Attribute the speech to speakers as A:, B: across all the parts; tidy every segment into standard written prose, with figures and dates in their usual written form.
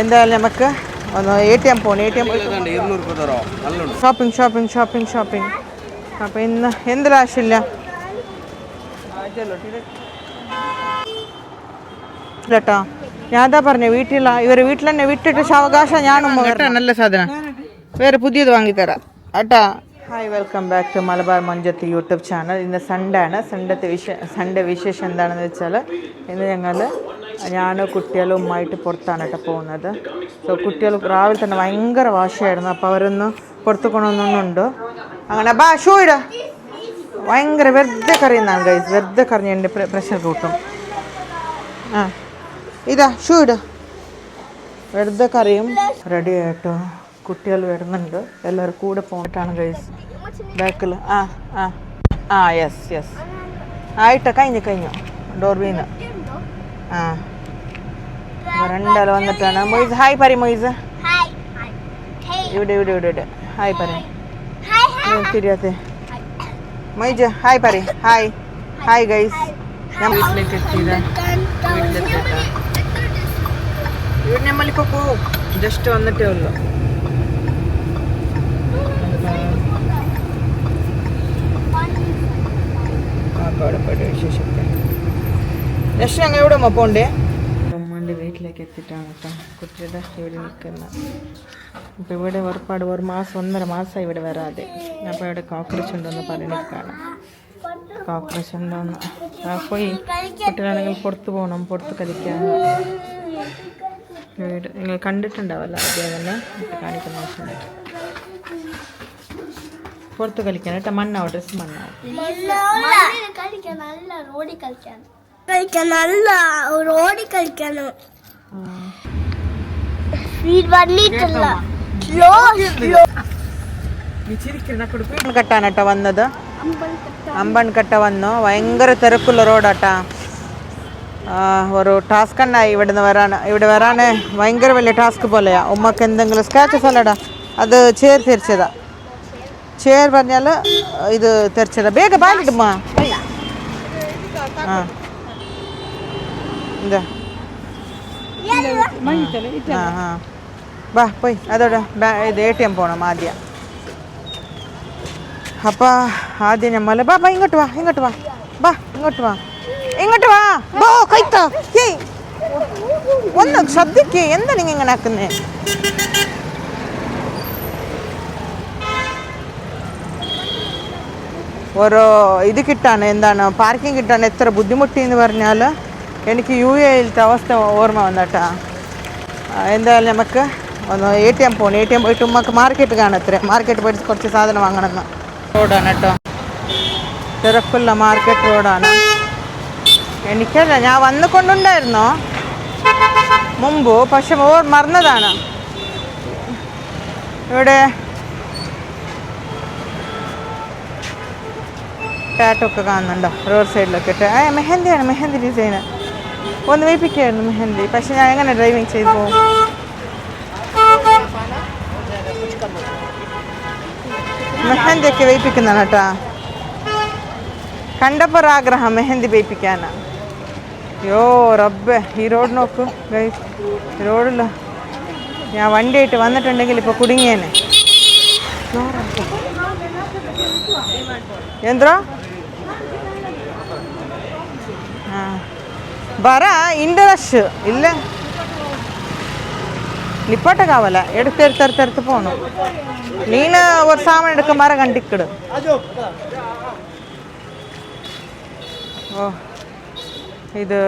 A: എന്തായാലും നമുക്ക് ഒന്ന് ATM പോകണം. ATM shopping. അപ്പോൾ ഇന്ന് എന്തൊരാവശ്യമില്ല കേട്ടോ. ഞാൻ അതാ പറഞ്ഞു ഇവരെ വീട്ടിൽ തന്നെ വിട്ടിട്ട് അവകാശം ഞാനും നല്ല സാധനം വേറെ പുതിയത് വാങ്ങിത്തരാം കേട്ടാ. Hi, welcome back to Malabar മഞ്ചത്ത് യൂട്യൂബ് ചാനൽ. ഇന്ന് സൺഡേ ആണ്. സൺഡേ വിശേഷം എന്താണെന്ന് വെച്ചാൽ ഇന്ന് ഞാനും കുട്ടികളും ഉമ്മായിട്ട് പുറത്താണ് കേട്ടോ പോകുന്നത്. സോ കുട്ടികൾ രാവിലെ തന്നെ ഭയങ്കര വാശിയായിരുന്നു. അപ്പോൾ അവരൊന്ന് പുറത്ത് കൊണ്ടുവന്നുണ്ട്. അങ്ങനെ ഷൂ ഇടാ. ഭയങ്കര വെറുതെ കറിയുന്നതാണ് ഗൈസ്. വെറുതെ കറിഞ്ഞ് എൻ്റെ പ്രഷർ കൂട്ടും. ഇതാ ഷൂ ഇടാ. വെറുതെ കറിയും. റെഡി ആയിട്ടോ. കുട്ടികൾ വരുന്നുണ്ട്. എല്ലാവരും കൂടെ പോയിട്ടാണ് ഗൈസ്. ബാക്കിൽ യെസ് ആയിട്ടോ. കഴിഞ്ഞു ഡോർ വീന്ന്. രണ്ടാൾ വന്നിട്ടാണ്. മൊയ്സ് ഹായ് പറ. മൊയ്സ് ഇവിടെ ഹായ് പറ. തിരിയാത്തെ മൊയ്ജ് ഹായ് പറ. Hi guys. ഞാൻ വീട്ടിലേക്ക് എത്തിയത്. ഇവിടെ നമ്മളിപ്പോൾ പോവും. ജസ്റ്റ് വന്നിട്ടേ ഉള്ളൂ. വിശേഷമൊക്കെ ജസ്റ്റ് ഞങ്ങൾ എവിടെ പോണ്ടേ. ഉമ്മാൻ്റെ വീട്ടിലേക്ക് എത്തിയിട്ടാണ് കേട്ടോ കുട്ടിയുടെ ഇവിടെ നിൽക്കുന്നത്. അപ്പോൾ ഇവിടെ ഒരു മാസം 1.5 മാസമായി ഇവിടെ വരാതെ. അപ്പോൾ ഇവിടെ കോക്രോച്ച് ഉണ്ടോയെന്ന് പറഞ്ഞിട്ടാണ്. കോക്രോച്ച് ഉണ്ടോയെന്ന് പോയി കുട്ടികളാണെങ്കിൽ പുറത്ത് പോകണം, പുറത്ത് കളിക്കാൻ. വീട് നിങ്ങൾ കണ്ടിട്ടുണ്ടാവല്ലോ ആദ്യം തന്നെ കാണിക്കുന്ന ആവശ്യമുണ്ട്. പുറത്ത് കളിക്കാൻ കേട്ടോ. മണ്ണാവും, ഡ്രസ് മണ്ണാവും. കെട്ടാനട്ടോ വന്നത്. അമ്പൺ കെട്ട വന്നു. ഭയങ്കര തിരക്കുള്ള റോഡാട്ടാ. ഒരു ടാസ്ക് ഉണ്ടായി ഇവിടെ വരാൻ ഭയങ്കര വലിയ ടാസ്ക് പോലെയാ. ഉമ്മക്ക് എന്തെങ്കിലും സ്ക്രാച്ചസ് അല്ലടാ. അത് തിരിച്ചതാ. ചേർ പറഞ്ഞാൽ ഇത് തെറിച്ചതാ. ಬೇಗ ಬಾಲಿಡುಮ್ಮ. എന്താ ബാ പോയി അതോടെ ഇത് ATM പോകണം ആദ്യം. അപ്പം ആദ്യം നമ്മൾ ഇങ്ങോട്ട് വാ ബോ കൈത്താ. ഒന്ന് ശ്രദ്ധിക്കേ. എന്താ നിങ്ങൾ ഇങ്ങനെ ആക്കുന്നേ? ഓരോ ഇത് കിട്ടാണ്, എന്താണ് പാർക്കിംഗ് കിട്ടാൻ എത്ര ബുദ്ധിമുട്ടി എന്ന് പറഞ്ഞാൽ എനിക്ക് UAE-യിലത്തെ അവസ്ഥ ഓർമ്മ വന്നിട്ടാ. എന്തായാലും നമുക്ക് ഒന്ന് ATM പോകണം. ATM പോയിട്ട് ഉമ്മക്ക് മാർക്കറ്റ് കാണത്രേ. മാർക്കറ്റ് പോയിട്ട് കുറച്ച് സാധനം വാങ്ങണമെന്ന്. റോഡാണ് കേട്ടോ. തിരക്കുള്ള മാർക്കറ്റ് റോഡാണ്. എനിക്കല്ല, ഞാൻ വന്നുകൊണ്ടുണ്ടായിരുന്നു മുമ്പ്, പക്ഷെ മറന്നതാണ്. ഇവിടെ ടാറ്റോ ഒക്കെ കാണുന്നുണ്ടോ റോഡ് സൈഡിലൊക്കെ ഇട്ട്? മെഹന്തിയാണ്, മെഹന്തി ഡിസൈന്. ഒന്ന് വെയ്പ്പിക്കായിരുന്നു മെഹന്തി. പക്ഷെ ഞാൻ എങ്ങനെ ഡ്രൈവിങ് ചെയ്ത് പോകും? മെഹന്തിയൊക്കെ വെയ്പ്പിക്കുന്നതാണ് കേട്ടോ. കണ്ടപ്പോൾ ആഗ്രഹം മെഹന്തി വെയ്പ്പിക്കാനാണ്. റബ്ബേ, ഈ റോഡ് നോക്കൂ ഗൈസ്. റോഡിൽ ഞാൻ വണ്ടിയായിട്ട് വന്നിട്ടുണ്ടെങ്കിൽ ഇപ്പോൾ കുടുങ്ങിയേനെ. എന്താ ಬರ ಇಂಡರಶ್ ಇಲ್ಲ ನಿಪ್ಪಟ್ಟ ಕಾವಲ್ಲ എടുത്ത് പോകണം. നീന ഒരു സാമാൻ എടുക്ക മര കണ്ടിക്കിട്. ഓ ഇത്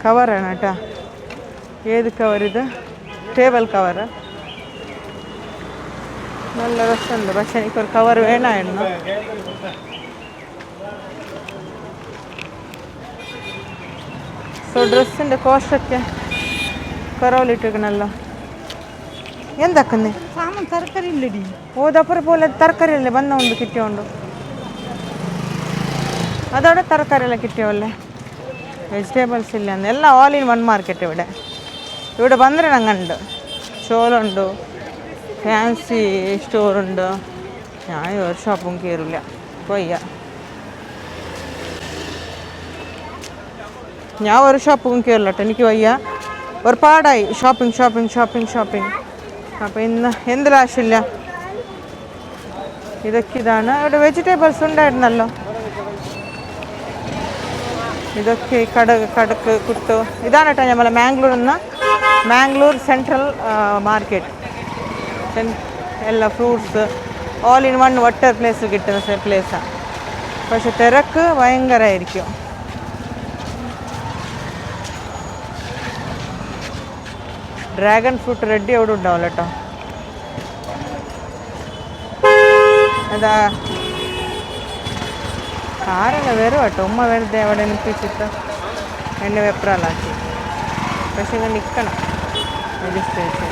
A: കവറാണ് കേട്ടോ. ഏത് കവർ ഇത്? Table cover. നല്ല രസമുണ്ട്. പക്ഷെ എനിക്കൊരു കവർ വേണമായിരുന്നു. ಸೊ ಡ್ರೆಸ್ಸಿಂದ ಕಾಸ್ಟಕ್ಕೆ ಕರಾವಲಿಟ್ಟಿಗನಲ್ಲ ಎಂದಕ್ಕಂದೆ ಸಾಮಾನು ತರಕಾರಿ ಇಲ್ಲಡಿ ಹೋದಪ್ಪರ ಪೋಲೆ ತರಕಾರಿ ಅಲ್ಲೇ ಬಂದ ಒಂದು ಕಿಟ್ಟಿ ಉಂಡು അതോടെ തറക്കറി എല്ലാം കിട്ടിയല്ലേ. വെജിറ്റബിൾസ് ഇല്ല എല്ലാം ഓൾ ഇൻ വൺ മാർക്കറ്റ്. ഇവിടെ ಬಂದರೆ ನಂಗಂಡು ഷോളുണ്ട്, ഫാൻസി സ്റ്റോറുണ്ട്. ഞാൻ ഒരു ഷോപ്പും കയറില്ല, വയ്യ. ഞാൻ ഒരു ഷോപ്പും കയറില്ല കേട്ടോ, എനിക്ക് വയ്യ. ഒരുപാടായി ഷോപ്പിംഗ്. അപ്പോൾ ഇന്ന് എന്ത് ആവശ്യമില്ല. ഇതാണ് ഇവിടെ വെജിറ്റബിൾസ് ഉണ്ടായിരുന്നല്ലോ. ഇതൊക്കെ കടക്ക് കുത്തു. ഇതാണ് കേട്ടോ നമ്മളെ മാംഗ്ലൂർ സെൻട്രൽ മാർക്കറ്റ്. എല്ലാ ഫ്രൂട്ട്സ് ഓൾ ഇൻ വൺ ഒറ്റ പ്ലേസ് കിട്ടുന്ന പ്ലേസാണ്. പക്ഷെ തിരക്ക് ഭയങ്കരമായിരിക്കും. ഡ്രാഗൺ ഫ്രൂട്ട് റെഡി അവിടെ ഉണ്ടാവില്ല കേട്ടോ. അതാ കാറെല്ലാം വരും കേട്ടോ. ഉമ്മ വെറുതെ അവിടെ നിൽപ്പിച്ചിട്ട് എന്നെ വെപ്രാളാക്കി. പക്ഷെ ഇങ്ങനെ നിൽക്കണം രജിസ്ട്രേഷൻ.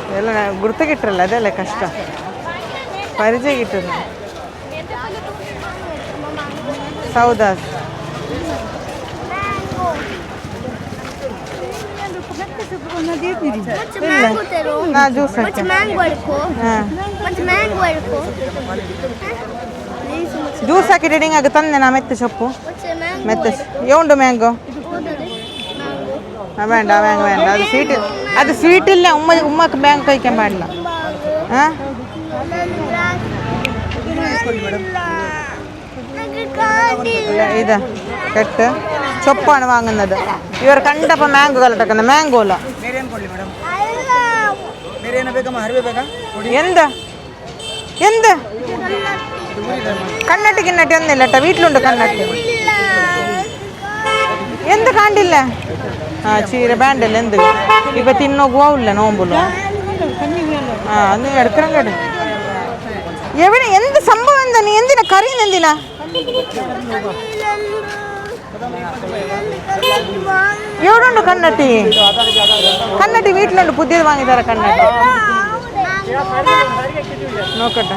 A: ഇതെല്ലാം ഗുർത്ത് കിട്ടല്ല, അതല്ലേ കഷ്ടം. പരിചയം കിട്ടുന്നു. സൗദാസ് ಜ್ಯೂಸ್ ಹಾಕಿಟ್ಟು ನಿಂಗೆ ತಂದೆ ನಾ ಮೆತ್ತೆ ಸೊಪ್ಪು ಉಂಟು ಮ್ಯಾಂಗೋ വേണ്ട അത് സ്വീറ്റില്ല. ഉമ്മക്ക് മ്ಯಾಂಗോ കഴിക്കാൻ പാടില്ല. ഇതാ കെട്ട് ചൊപ്പാണ് വാങ്ങുന്നത്. ഇവർ കണ്ടപ്പോൾ മാംഗോ കലട്ടക്കുന്നത്. മാംഗോ അല്ല. എന്ത് കണ്ണട്ടി ഒന്നുമില്ല കേട്ടോ. വീട്ടിലുണ്ട് കണ്ണട്ടി. എന്ത് കണ്ടില്ല. ചീര ബാൻഡല്ല എന്ത് ഇപ്പം തിന്നോക്കുവാവില്ല നോമ്പുള്ളൂ. അന്ന് എടുക്കണം കേട്ടോ. എവിടെ എന്ത് സംഭവം എന്താ? നീ എന്തിനാ കറിയുന്ന? എന്തിനാ എവിടെ ഉണ്ട് കണ്ണട്ടി? വീട്ടിലുണ്ട്. പുതിയത് വാങ്ങി തരാം കണ്ണട്ടി. നോക്കട്ടെ.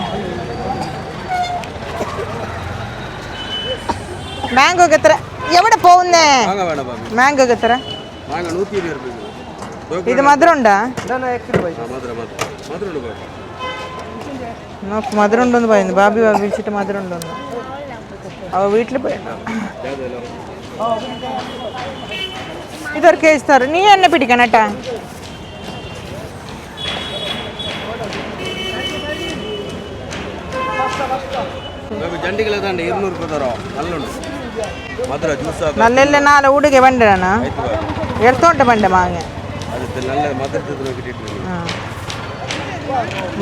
A: മാംഗോക്ക് എത്ര? എവിടെ പോകുന്നേ? മാംഗോക്ക് എത്ര? ഇത് മധുരം ഉണ്ടാ? നോക്ക് മധുരം ഉണ്ടോന്ന് പറയുന്നു. ബാബി വിളിച്ചിട്ട് മധുരം ഉണ്ടോന്ന്. അവ വീട്ടിൽ പോയി ഇതൊരു കേസ് തരും. നീ എന്നെ പിടിക്കണം കേട്ടാ. നല്ല നാല് ഉടുക ಬಂಡಣ എടുത്തോട്ട് ಬಂಡೆ മാങ്ങ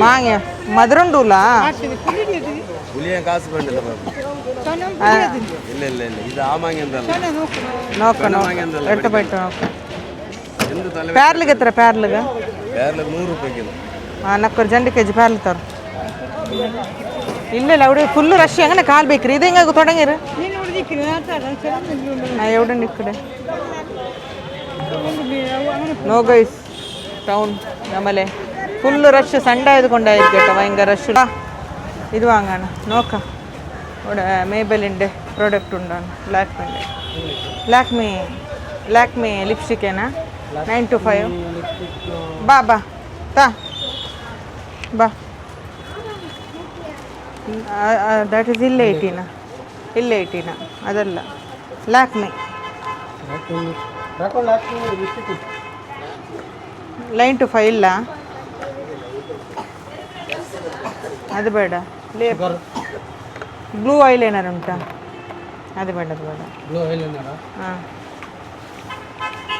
A: മാങ്ങ മധുരം ഉണ്ടൂല. നോക്കണം എട്ട് പോയിട്ട് നോക്കാം. പേർലിಗೆ എത്ര? പേർലിಗೆ ನಕ್ಕೊರು 2 kg പേർಲಿ തരും. ಇಲ್ಲ അവിടെ ഫുള്ള് റഷ്. അങ്ങനെ കാൽ ബേക്കറി ഇത് ഇങ്ങനെ തുടങ്ങിയത് എവിടെ നിൽക്കടെ? നോ ഗൈസ് ടൗൺ നമ്മളെ ഫുള്ള് റഷ്. സൺഡേ ആയതുകൊണ്ടായിരിക്കും കേട്ടോ ഭയങ്കര റഷ്. ഇത് വാങ്ങാണ് നോക്കാം. ഇവിടെ മേബലിൻ്റെ പ്രോഡക്റ്റ് ഉണ്ടാണ്. ലാക്മി ലിപ്സ്റ്റിക്കേനാ 925. ബാ ദാറ്റ് ഈസ് ഇല്ല 18 അതല്ല ലാക്മി 925 ಇಲ್ಲ. ಅದು ಬೇಡ. ಬ್ಲೂ ಐಲೈನರ್ ಉಂಟಾ? ಅದು ಬೇಡ. ಹಾಂ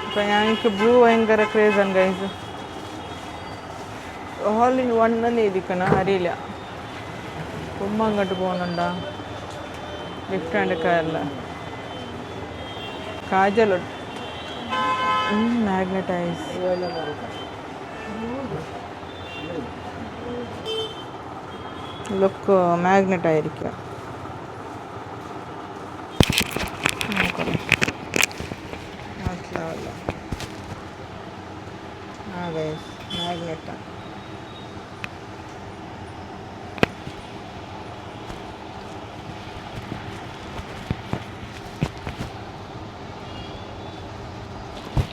A: ഇപ്പം ഞങ്ങൾക്ക് ബ്ലൂ ഭയങ്കര ക്രേസാണ് ഗൈസ്. ഓൾ ഇൻ വൺ തന്നെ ഇരിക്കണം. അറിയില്ല ഉമ്മ അങ്ങോട്ട് പോകുന്നുണ്ടോ? ലിഫ്റ്റ് എടുക്കാറില്ല. കാജലുണ്ട്. മാഗ്നറ്റൈസ് ലുക്ക് മാഗ്നറ്റ് ആയിരിക്കും. മനസ്സിലാവല്ലോ. മാഗ്നറ്റാണ്.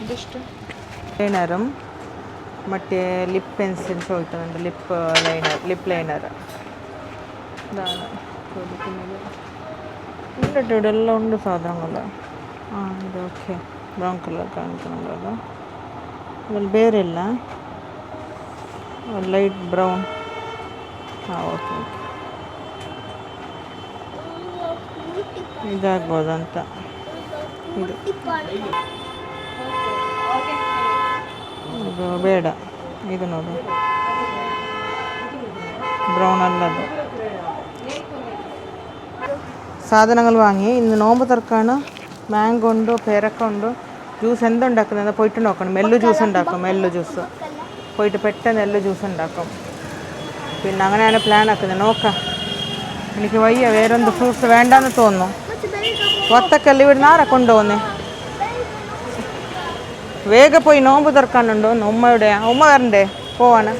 A: ഇതിഷ്ടം. ലൈനറും മറ്റേ ലിപ്പ് പെൻസിൽ ചോദിക്കുന്നുണ്ട്, ലിപ്പ് ലൈനർ ഇതാണ് ചോദിക്കുന്നത്. ഉണ്ട് ഇവിടെ എല്ലാം ഉണ്ട് സാധനങ്ങൾ. ഇത് ഓക്കെ, ബ്രൗൺ കളർ കാണിക്കുന്നുണ്ടല്ലോ. അതിൽ ಬೇರೆಲ್ಲ ಲೈಟ್ ಬ್ರೌನ್. ಓಕೆ ಇದಾಗ್ಬೋದಂತ. ಇದು ಬೇಡ, ಇದು ನೋಡು ബ്രൗൺ അല്ലത്. സാധനങ്ങൾ വാങ്ങി ഇന്ന് നോമ്പ് തുറക്കാണ്. മാംഗോ ഉണ്ട്, പേരക്ക ഉണ്ട്. ജ്യൂസ് എന്തുണ്ടാക്കുന്നത് പോയിട്ട് നോക്കണം. മെല്ലു ജ്യൂസ് ഉണ്ടാക്കും, മെല്ലു ജ്യൂസ് പോയിട്ട് പെട്ടെന്ന് എല്ലാം ജ്യൂസ് ഉണ്ടാക്കും. പിന്നെ അങ്ങനെയാണ് പ്ലാൻ ആക്കുന്നത്. നോക്കാം, എനിക്ക് വയ്യ, വേറെന്ത് ഫ്രൂട്ട്സ് വേണ്ടാന്ന് തോന്നുന്നു. ഒത്തക്കല്ല ഇവിടുന്ന് ആരാ കൊണ്ടുപോകുന്നേ? വേഗം പോയി നോമ്പ് തുറക്കാനുണ്ടോ? ഉമ്മയുടെ ഉമ്മ വരണ്ടേ പോവാണ്.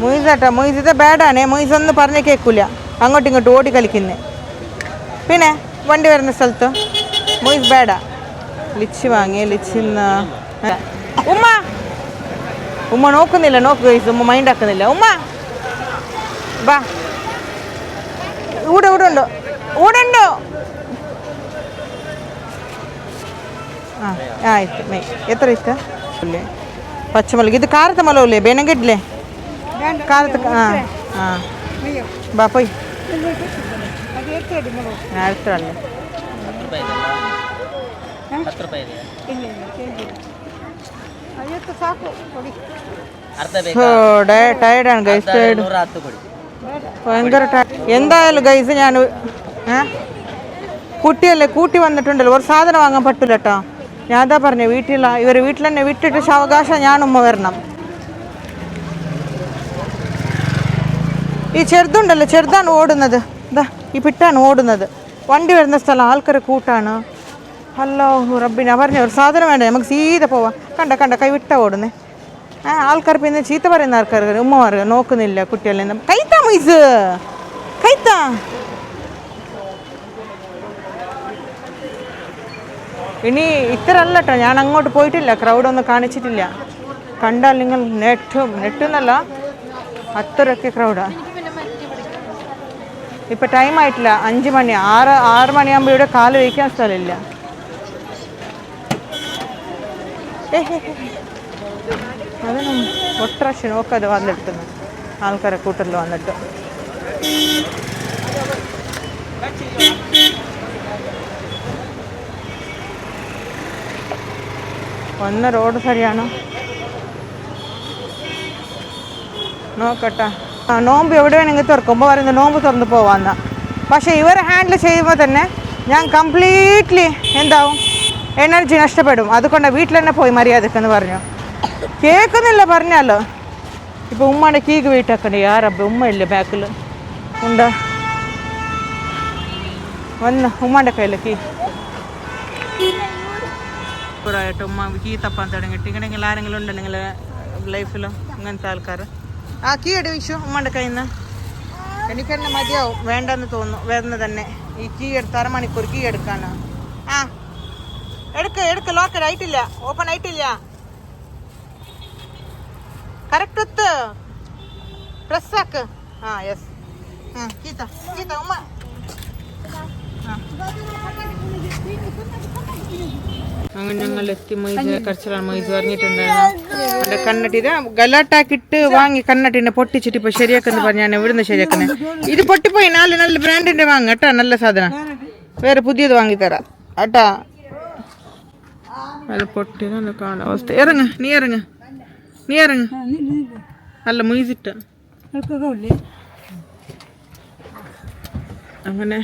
A: മൊയ്സാട്ടാ, മൊയ്സിത ബാഡാണേ. മൊയ്സ് ഒന്നും പറഞ്ഞ് കേൾക്കില്ല, അങ്ങോട്ടും ഇങ്ങോട്ടും ഓടി കളിക്കുന്നേ. പിന്നെ വണ്ടി വരുന്ന സ്ഥലത്ത് മൊയ്സ് ബാഡാ. ലിച്ചി വാങ്ങി, ലിച്ചിന്ന് ഉമ്മ ഉമ്മ നോക്കുന്നില്ല. നോക്ക് ഗൈസ്, ഉമ്മ മൈൻഡ് ആക്കുന്നില്ല. ഉമ്മ ബാ, ഊടെ ഉണ്ടോ? ಆಯ್ತು. ಎತ್ತರ ಇತ್ತ ಪಚ್ಚಮಲ್ಲಿಗೆ. ಇದು ಖಾರದ ಮಲವಲ್ಲೇ ಬೇನಗಿಡ್ಲೆ ಖಾರದ. ಹಾಂ ಬಾ ಪೊಯ್ ಅಷ್ಟರಲ್ಲೇ. ടയർഡാണ് ഗൈസ്, ടയർഡ്, ഭയങ്കര ടയർഡ്. എന്തായാലും ഗൈസ് ഞാൻ കുട്ടിയല്ലേ കൂട്ടി വന്നിട്ടുണ്ടല്ലോ, ഒരു സാധനം വാങ്ങാൻ പറ്റില്ല കേട്ടോ. ഞാൻ അതാ പറഞ്ഞു, ഇവർ വീട്ടിൽ തന്നെ വിട്ടിട്ട് സാവകാശം ഞാനുമ്മ വരണം. ഈ ചെറുതുണ്ടല്ലോ, ചെറുതാണ് ഓടുന്നത്. ഇതാ ഈ പിട്ടാണ് ഓടുന്നത്. വണ്ടി വരുന്ന സ്ഥലം ആൾക്കാരെ കൂട്ടാണ്. അല്ലാഹു റബ്ബി, ഞാൻ പറഞ്ഞു ഒരു സാധനം വേണ്ട, നമുക്ക് സീത പോവാം. കണ്ട കൈ വിട്ടാ ഓടുന്നേ. ആൾക്കാർ പിന്നെ ചീത്ത പറയുന്ന ആൾക്കാർ, ഉമ്മമാർ നോക്കുന്നില്ല കുട്ടികളെ. കൈത്താ മൈസ്, കൈത്താ. ഇനി ഇത്ര അല്ല കേട്ടോ, ഞാൻ അങ്ങോട്ട് പോയിട്ടില്ല, ക്രൗഡൊന്നും കാണിച്ചിട്ടില്ല. കണ്ടാൽ നിങ്ങൾ നെട്ടെന്നല്ല, അത്രയൊക്കെ ക്രൗഡാണ്. ഇപ്പം ടൈം ആയിട്ടില്ല, 5 മണി. 6 മണിയാകുമ്പോൾ ഇവിടെ കാല് വയ്ക്കാൻ സ്ഥലമില്ല. അതൊന്നും ഒട്ടറാശി നോക്കാതെ വന്നെടുക്കുന്നു ആൾക്കാരെ കൂട്ടറിൽ വന്നിട്ട്. ഒന്ന് റോഡ് ശരിയാണോ നോക്കട്ടെ. നോമ്പ് എവിടെ വേണമെങ്കിൽ തുറക്കുമ്പോൾ പറയുന്നത് നോമ്പ് തുറന്ന് പോവാന്ന. പക്ഷേ ഇവരെ ഹാൻഡിൽ ചെയ്യുമ്പോൾ തന്നെ ഞാൻ കംപ്ലീറ്റ്ലി എന്താവും, എനർജി നഷ്ടപ്പെടും. അതുകൊണ്ട് വീട്ടിൽ തന്നെ പോയി മര്യാദക്കെന്ന് പറഞ്ഞു. കേൾക്കുന്നില്ല പറഞ്ഞാലോ. ഇപ്പോൾ ഉമ്മയുടെ കീക്ക് വീട്ടാക്കണ്ടേ, ആരബ്ബ ഉമ്മ ഇല്ല ബാക്കിൽ ഉണ്ട്. വന്ന് ഉമ്മയുടെ കയ്യിൽ കീ ായിട്ട് ഉമ്മ കീ തപ്പാൻ തുടങ്ങിയിട്ട്. ഇങ്ങനെയെങ്കിൽ ആരെങ്കിലും ഉണ്ടോ നിങ്ങളെ ലൈഫിൽ ഇങ്ങനത്തെ ആൾക്കാർ? കീ എടുവിച്ചു ഉമ്മയുടെ കയ്യിൽ നിന്ന്. എനിക്കെന്നെ മതിയാവും, വേണ്ടെന്ന് തോന്നുന്നു വരുന്നത് തന്നെ. ഈ കീ എടുത്ത് 1/2 മണിക്കൂർ കീ എടുക്കാണ്. എടുക്ക ലോക്കർ ആയിട്ടില്ല, ഓപ്പൺ ആയിട്ടില്ല. കറക്റ്റ് പ്രസ് ആക്ക്. യെസ്. കീത്ത ഉമ്മ. അങ്ങനെ ഞങ്ങൾ എത്തി. മൊയ്സ് കരച്ചിലാണ്. മൊയ്സ് പറഞ്ഞിട്ടുണ്ടായിരുന്നു എൻ്റെ കണ്ണട്ടി ഇത് ഗലാട്ടാക്കിട്ട് വാങ്ങി കണ്ണട്ടിനെ പൊട്ടിച്ചിട്ട് ഇപ്പോൾ ശരിയാക്കെന്ന് പറഞ്ഞാണ്. ഇവിടുന്ന് ശരിയാക്കുന്നത്. ഇത് പൊട്ടിപ്പോയി. നല്ല ബ്രാൻഡിൻ്റെ വാങ്ങ കേട്ടാ, നല്ല സാധനം. വേറെ പുതിയത് വാങ്ങിത്തരാം കേട്ടാ. അത് പൊട്ടി നല്ല കാലാവസ്ഥ. നീ ഇറങ്ങ അല്ല മൊയ്സിട്ട അങ്ങനെ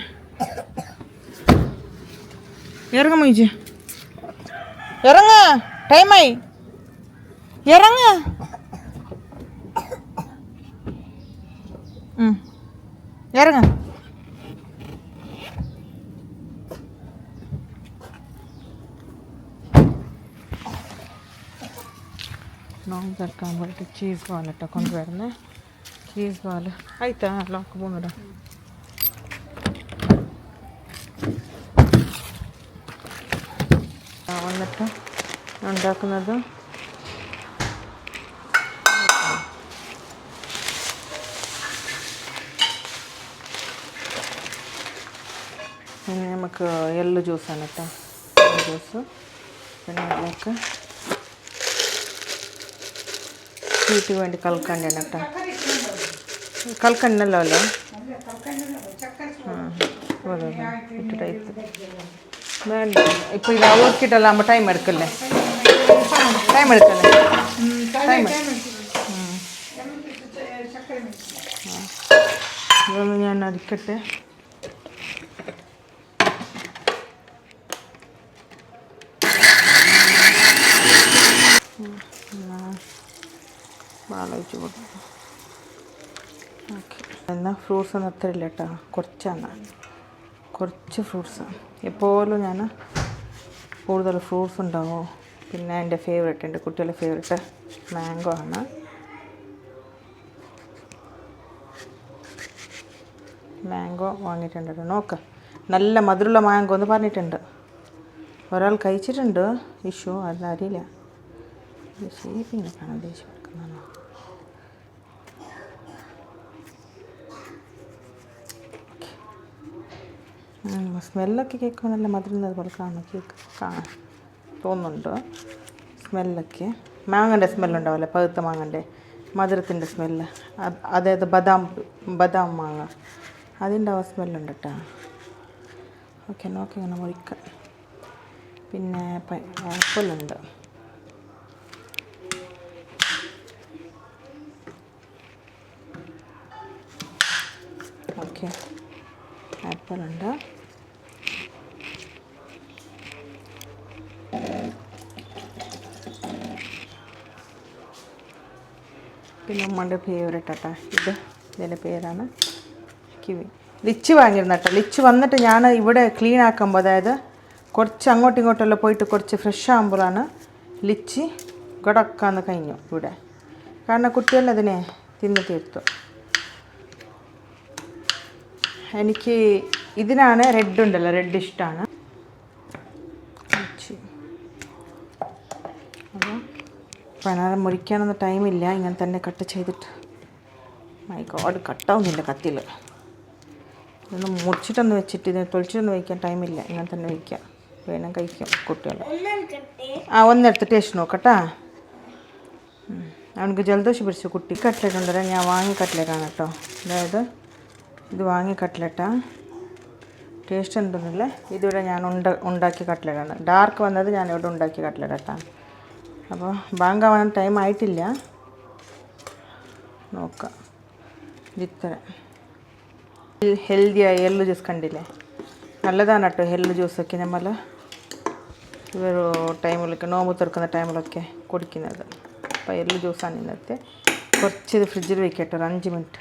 A: ഇറങ്ങ മൊയ്സ്, ഇറങ്ങ, ടൈമായി, ഇറങ്ങ. ഇറങ്ങ. നോമ്പ് തുറക്കാൻ പോയിട്ട് ചീസ് ബാലിട്ടോ കൊണ്ടുവരുന്നേ. ചീസ് ബാല് ആയിട്ടാ ലോക്ക് പോകുന്നിടാം. വന്നിട്ട് ഉണ്ടാക്കുന്നത് പിന്നെ നമുക്ക് എള്ള് ജ്യൂസാണ് കേട്ടോ, ജ്യൂസ്. പിന്നെ അതിലേക്ക് സ്വീറ്റ് വേണ്ടി കൽക്കണ്ടാണ് കേട്ടോ. കൽക്കണ്ടല്ലോ അല്ലേ? ഇട്ടിട്ട് വേണ്ട. ഇപ്പോൾ ഇത് ഓർക്കിട്ടല്ലാകുമ്പോൾ ടൈം എടുക്കല്ലേ? ഇതൊന്ന് ഞാൻ അരിക്കട്ടെ. പാലൊഴിച്ച് കൊടുക്കും. ഓക്കെ. എന്നാൽ ഫ്രൂട്ട്സ് ഒന്നും അത്ര ഇല്ല കേട്ടോ, കുറച്ച് ഫ്രൂട്ട്സ്. എപ്പോഴും ഞാൻ കൂടുതൽ ഫ്രൂട്ട്സ് ഉണ്ടാവും. പിന്നെ എൻ്റെ ഫേവറേറ്റ്, എൻ്റെ കുട്ടികളുടെ ഫേവറേറ്റ് മാംഗോ ആണ്. മാംഗോ വാങ്ങിയിട്ടുണ്ട്. നോക്ക്, നല്ല മധുരമുള്ള മാംഗോ എന്ന് പറഞ്ഞിട്ടുണ്ട്. ഒരാൾ കഴിച്ചിട്ടുണ്ട്, ഇഷ്യൂ അതറിയില്ല. ഷേപ്പിങ്ങനെ കാണാൻ ദേഷ്യം എടുക്കുന്നതാണ്. സ്മെല്ലൊക്കെ കേൾക്കുമ്പോൾ നല്ല മധുരം പോലെ കാണാൻ തോന്നുന്നുണ്ട്. സ്മെല്ലൊക്കെ മാങ്ങൻ്റെ സ്മെല്ലുണ്ടാവില്ല, പഴുത്ത മാങ്ങൻ്റെ മധുരത്തിൻ്റെ സ്മെല്ല്. അതായത് ബദാം മാങ്ങ, അതിൻ്റെ ആ സ്മെല്ലുണ്ട് കേട്ടോ. ഓക്കെ, നോക്കി ഇങ്ങനെ മുറിക്കാം. പിന്നെ ആപ്പിളുണ്ട്. ഓക്കെ, ആപ്പിളുണ്ട്. പിന്നെ ഉമ്മൻ്റെ ഫേവറേറ്റ് കേട്ടോ ഇതിൻ്റെ പേരാണ് കിവി. ലിച്ചി വാങ്ങിയിരുന്നു കേട്ടോ. ലിച്ചി വന്നിട്ട് ഞാൻ ഇവിടെ ക്ലീൻ ആക്കുമ്പോൾ, അതായത് കുറച്ച് അങ്ങോട്ടും ഇങ്ങോട്ടെല്ലാം പോയിട്ട് കുറച്ച് ഫ്രഷ് ആകുമ്പോഴാണ് ലിച്ചി ഗടക്കാന്ന് കഴിഞ്ഞു ഇവിടെ. കാരണം കുട്ടികളെ അതിനെ തിന്ന് തീർത്തു. എനിക്ക് ഇതിനാണ് റെഡ് ഉണ്ടല്ലോ, റെഡ് ഇഷ്ടമാണ്. അപ്പോൾ പനരം മുറിക്കാനൊന്നും ടൈമില്ല, ഇങ്ങനെ തന്നെ കട്ട് ചെയ്തിട്ട്. മൈ ഗോഡ്, കട്ടാവുന്നില്ല കത്തിയിൽ. ഇതൊന്ന് മുറിച്ചിട്ടൊന്ന് വെച്ചിട്ട് ഇതിന് തൊളിച്ചിട്ടൊന്ന് വയ്ക്കാൻ ടൈമില്ല, ഇങ്ങനെ തന്നെ വയ്ക്കാം. വേണം കഴിക്കും കുട്ടികൾ. ഒന്നെടുത്ത് ടേസ്റ്റ് നോക്കട്ടാ. അവനക്ക് ജലദോഷം പിടിച്ചു കുട്ടി. കട്ട്ലറ്റ് ഉണ്ടല്ലോ, ഞാൻ വാങ്ങി കട്ട്ലറ്റാണ് കേട്ടോ. അതായത് ഇത് വാങ്ങി കട്ട്ലറ്റാ. ടേസ്റ്റ് ഉണ്ടെന്നില്ല. ഇതിവിടെ ഞാൻ ഉണ്ടാക്കിയ കട്ട്ലറ്റാണ്. ഡാർക്ക് വന്നത് ഞാനിവിടെ ഉണ്ടാക്കിയ കട്ട്ലറ്റാണ്. അപ്പോൾ ബാങ്ക് ആവാൻ ടൈം ആയിട്ടില്ല. നോക്കാം. ഇത്ര ഹെൽത്തിയായ എള്ള് ജ്യൂസ് കണ്ടില്ലേ, നല്ലതാണ് കേട്ടോ എള്ള് ജ്യൂസൊക്കെ. നമ്മൾ ഒരു ടൈമിലൊക്കെ നോമ്പ് തുറക്കുന്ന ടൈമിലൊക്കെ കുടിക്കുന്നത്. അപ്പോൾ എള്ള് ജ്യൂസാണ് ഇന്നത്തെ. കുറച്ച് ഇത് ഫ്രിഡ്ജിൽ വയ്ക്കട്ടെ ഒരു 5 മിനിറ്റ്.